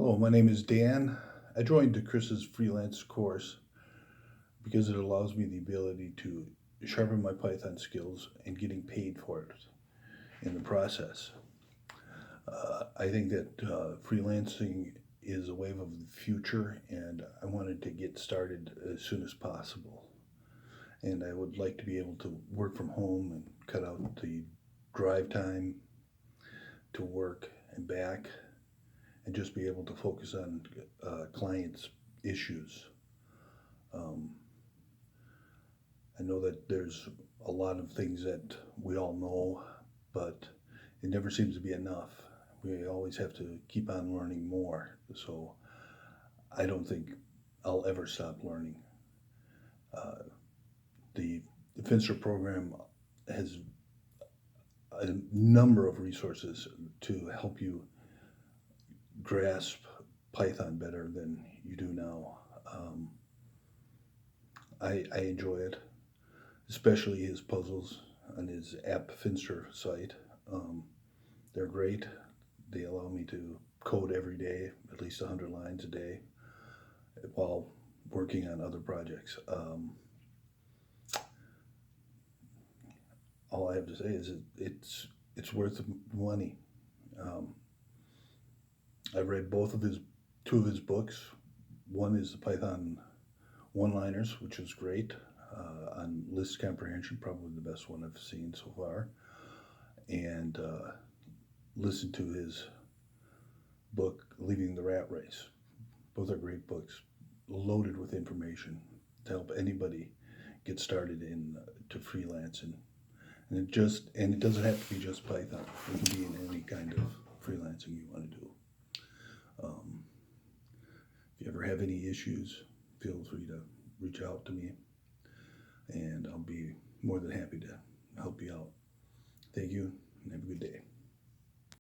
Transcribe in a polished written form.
Hello, my name is Dan. I joined Chris's freelance course because it allows me the ability to sharpen my Python skills and getting paid for it in the process. I think that freelancing is a wave of the future, and I wanted to get started as soon as possible. And I would like to be able to work from home and cut out the drive time to work and back, and just be able to focus on clients' issues. Um, I know that there's a lot of things that we all know, but it never seems to be enough. We always have to keep on learning more. So I don't think I'll ever stop learning. Uh, the Finxter program has a number of resources to help you grasp Python better than you do now. I enjoy it, especially his puzzles on his app Finster site. Um, they're great. They allow me to code every day, at least 100 lines a day, while working on other projects. All I have to say is it's worth the money. Um, I've read two of his books. One is the Python one-liners, which is great on list comprehension, probably the best one I've seen so far, and listen to his book, Leaving the Rat Race. Both are great books, loaded with information to help anybody get started in to freelancing. And it doesn't have to be just Python. It can be in any kind of freelancing you want to do. Um, if you ever have any issues, feel free to reach out to me, and I'll be more than happy to help you out. Thank you, and have a good day.